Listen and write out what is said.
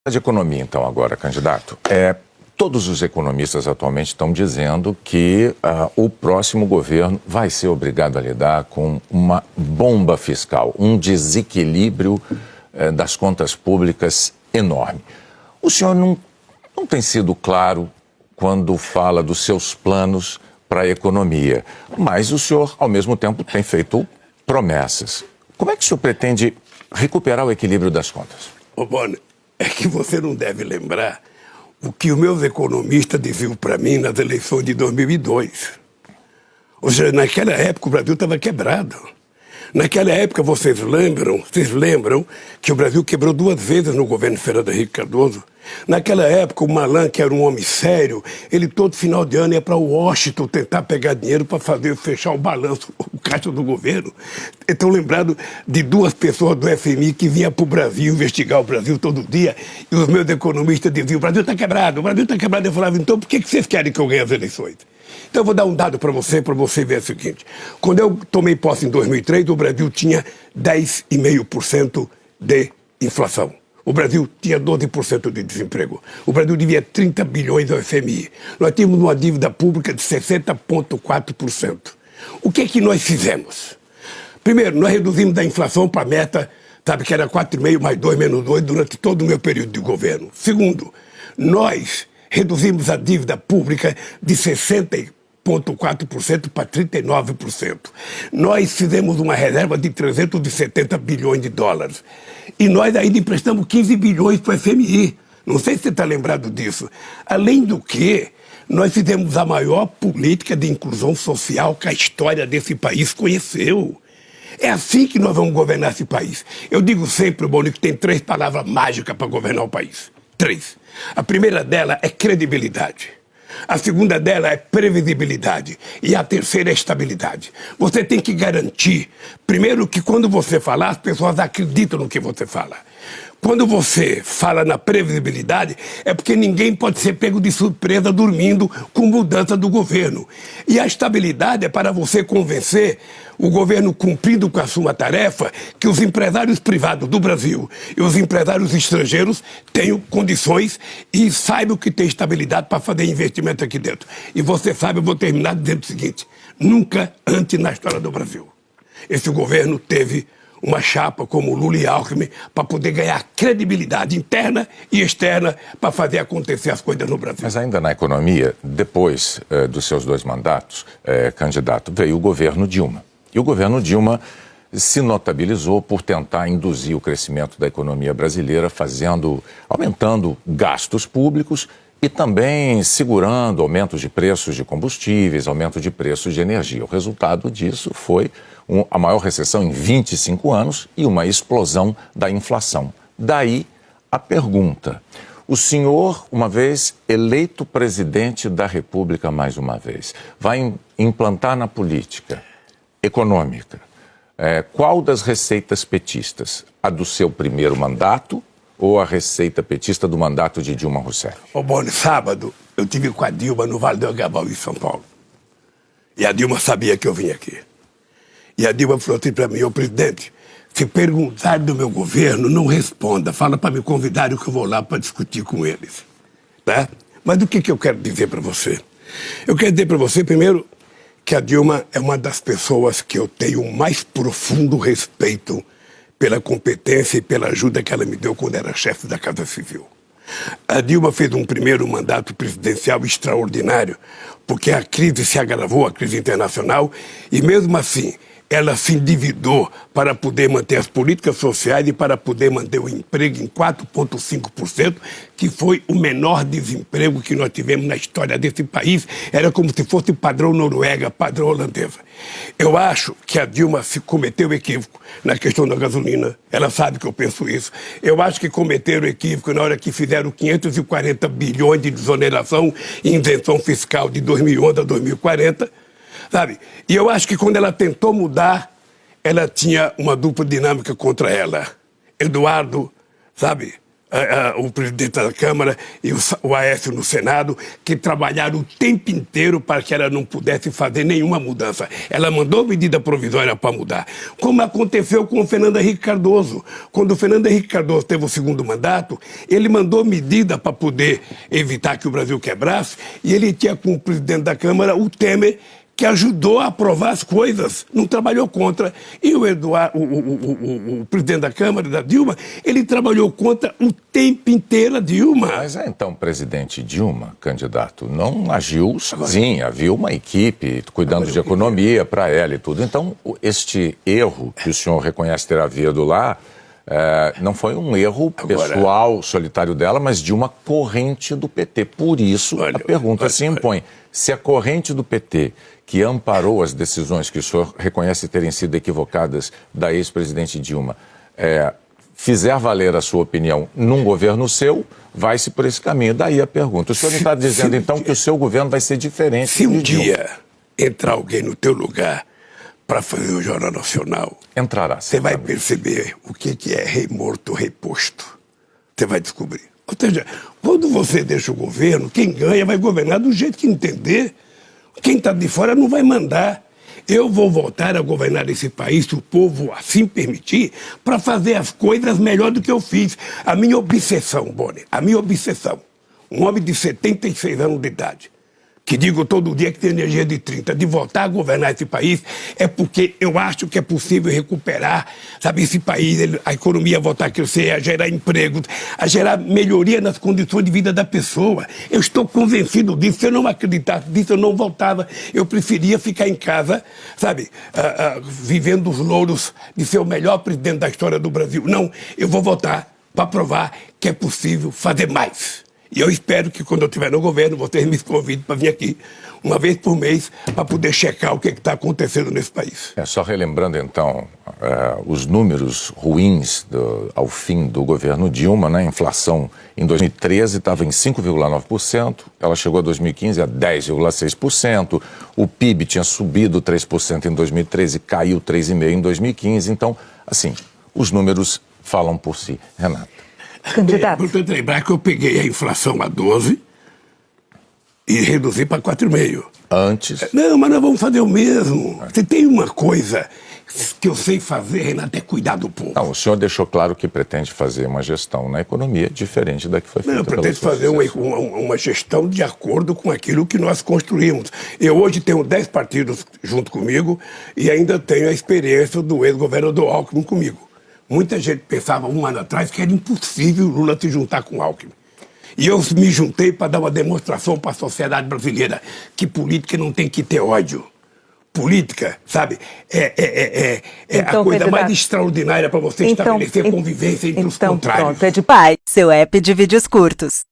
De economia, então, agora, candidato. Todos os economistas atualmente estão dizendo que o próximo governo vai ser obrigado a lidar com uma bomba fiscal, um desequilíbrio das contas públicas enorme. O senhor não tem sido claro quando fala dos seus planos para a economia, mas o senhor, ao mesmo tempo, tem feito promessas. Como é que o senhor pretende recuperar o equilíbrio das contas? Ô, Boni, é que você não deve lembrar o que os meus economistas diziam para mim nas eleições de 2002. Ou seja, naquela época o Brasil estava quebrado. Naquela época vocês lembram que o Brasil quebrou 2 vezes no governo Fernando Henrique Cardoso. Naquela época o Malan, que era um homem sério, ele todo final de ano ia para Washington tentar pegar dinheiro para fechar o balanço, o caixa do governo. Estão lembrados de 2 pessoas do FMI que vinham para o Brasil investigar o Brasil todo dia, e os meus economistas diziam: o Brasil está quebrado, o Brasil está quebrado. Eu falava: então por que vocês querem que eu ganhe as eleições? Então eu vou dar um dado para você ver o seguinte. Quando eu tomei posse em 2003, o Brasil tinha 10,5% de inflação. O Brasil tinha 12% de desemprego. O Brasil devia 30 bilhões ao FMI. Nós tínhamos uma dívida pública de 60,4%. O que é que nós fizemos? Primeiro, nós reduzimos a inflação para a meta, sabe, que era 4,5 mais 2 menos 2 durante todo o meu período de governo. Segundo, nós reduzimos a dívida pública de 60,4% para 39%. Nós fizemos uma reserva de 370 bilhões de dólares. E nós ainda emprestamos 15 bilhões para o FMI. Não sei se você está lembrado disso. Além do que, nós fizemos a maior política de inclusão social que a história desse país conheceu. É assim que nós vamos governar esse país. Eu digo sempre, Boni, que tem 3 palavras mágicas para governar o país. 3. A primeira dela é credibilidade. A segunda dela é previsibilidade. E a terceira é estabilidade. Você tem que garantir, primeiro, que quando você falar, as pessoas acreditam no que você fala. Quando você fala na previsibilidade, é porque ninguém pode ser pego de surpresa dormindo com mudança do governo. E a estabilidade é para você convencer o governo, cumprindo com a sua tarefa, que os empresários privados do Brasil e os empresários estrangeiros tenham condições e saibam que tem estabilidade para fazer investimento aqui dentro. E você sabe, eu vou terminar dizendo o seguinte: nunca antes na história do Brasil esse governo teve uma chapa como Lula e Alckmin para poder ganhar credibilidade interna e externa para fazer acontecer as coisas no Brasil. Mas ainda na economia, depois dos seus 2 mandatos, candidato, veio o governo Dilma. E o governo Dilma se notabilizou por tentar induzir o crescimento da economia brasileira, aumentando gastos públicos e também segurando aumentos de preços de combustíveis, aumento de preços de energia. O resultado disso foi a maior recessão em 25 anos e uma explosão da inflação. Daí a pergunta: o senhor, uma vez eleito presidente da República mais uma vez, vai implantar na política econômica qual das receitas petistas? A do seu primeiro mandato ou a receita petista do mandato de Dilma Rousseff? Ô, Boni, sábado eu tive com a Dilma no Vale do Agabaú, em São Paulo. E a Dilma sabia que eu vim aqui. E a Dilma falou assim para mim: ô presidente, se perguntar do meu governo, não responda. Fala para me convidarem que eu vou lá para discutir com eles. Tá? Mas o que eu quero dizer para você? Eu quero dizer para você, primeiro, que a Dilma é uma das pessoas que eu tenho o mais profundo respeito pela competência e pela ajuda que ela me deu quando era chefe da Casa Civil. A Dilma fez um primeiro mandato presidencial extraordinário, porque a crise se agravou, a crise internacional, e mesmo assim ela se endividou para poder manter as políticas sociais e para poder manter o emprego em 4,5%, que foi o menor desemprego que nós tivemos na história desse país. Era como se fosse padrão Noruega, padrão holandesa. Eu acho que a Dilma se cometeu equívoco na questão da gasolina. Ela sabe que eu penso isso. Eu acho que cometeram equívoco na hora que fizeram 540 bilhões de desoneração e isenção fiscal de 2011 a 2040. Sabe? E eu acho que quando ela tentou mudar, ela tinha uma dupla dinâmica contra ela. Eduardo, sabe, o presidente da Câmara e o Aécio no Senado, que trabalharam o tempo inteiro para que ela não pudesse fazer nenhuma mudança. Ela mandou medida provisória para mudar. Como aconteceu com o Fernando Henrique Cardoso. Quando o Fernando Henrique Cardoso teve o segundo mandato, ele mandou medida para poder evitar que o Brasil quebrasse, e ele tinha como presidente da Câmara o Temer, que ajudou a aprovar as coisas, não trabalhou contra. E o presidente da Câmara, da Dilma, ele trabalhou contra o tempo inteiro a Dilma. Mas então, presidente Dilma, candidato, não agiu sozinha, havia uma equipe cuidando de economia para ela e tudo. Então, este erro que o senhor reconhece ter havido lá, não foi um erro pessoal, solitário dela, mas de uma corrente do PT. Por isso, a pergunta se impõe. Se a corrente do PT, que amparou as decisões que o senhor reconhece terem sido equivocadas da ex-presidente Dilma, fizer valer a sua opinião num governo seu, vai-se por esse caminho. Daí a pergunta. O senhor não está dizendo, então, que o seu governo vai ser diferente se um de Dilma? dia entrar alguém no teu lugar para fazer o Jornal Nacional, entrará. Você vai perceber o que é rei morto, rei posto. Você vai descobrir. Ou seja, quando você deixa o governo, quem ganha vai governar do jeito que entender. Quem está de fora não vai mandar. Eu vou voltar a governar esse país, se o povo assim permitir, para fazer as coisas melhor do que eu fiz. A minha obsessão, Boni, a minha obsessão, um homem de 76 anos de idade, que digo todo dia que tem energia de 30, de voltar a governar esse país, é porque eu acho que é possível recuperar, sabe, esse país, a economia voltar a crescer, a gerar empregos, a gerar melhoria nas condições de vida da pessoa. Eu estou convencido disso. Se eu não acreditasse disso, eu não voltava. Eu preferia ficar em casa, sabe, vivendo os louros de ser o melhor presidente da história do Brasil. Não, eu vou voltar para provar que é possível fazer mais. E eu espero que quando eu estiver no governo, vocês me convidem para vir aqui uma vez por mês para poder checar o que está acontecendo nesse país. Só relembrando então os números ruins ao fim do governo Dilma, né? A inflação em 2013 estava em 5,9%, ela chegou a 2015 a 10,6%, o PIB tinha subido 3% em 2013, caiu 3,5% em 2015, então, assim, os números falam por si. Renata. Candidato. É importante lembrar que eu peguei a inflação a 12 e reduzi para 4,5. Antes? Não, mas nós vamos fazer o mesmo. Se tem uma coisa que eu sei fazer, Renato, é cuidar do povo. Não, o senhor deixou claro que pretende fazer uma gestão na economia diferente da que foi feita. Não, eu pretendo fazer uma gestão de acordo com aquilo que nós construímos. Eu hoje tenho 10 partidos junto comigo e ainda tenho a experiência do ex-governador Alckmin comigo. Muita gente pensava um ano atrás que era impossível o Lula se juntar com o Alckmin. E eu me juntei para dar uma demonstração para a sociedade brasileira que política não tem que ter ódio. Política, sabe, então, a coisa mais extraordinária para você estabelecer convivência entre os contrários. Pronto, é de paz, seu app de vídeos curtos.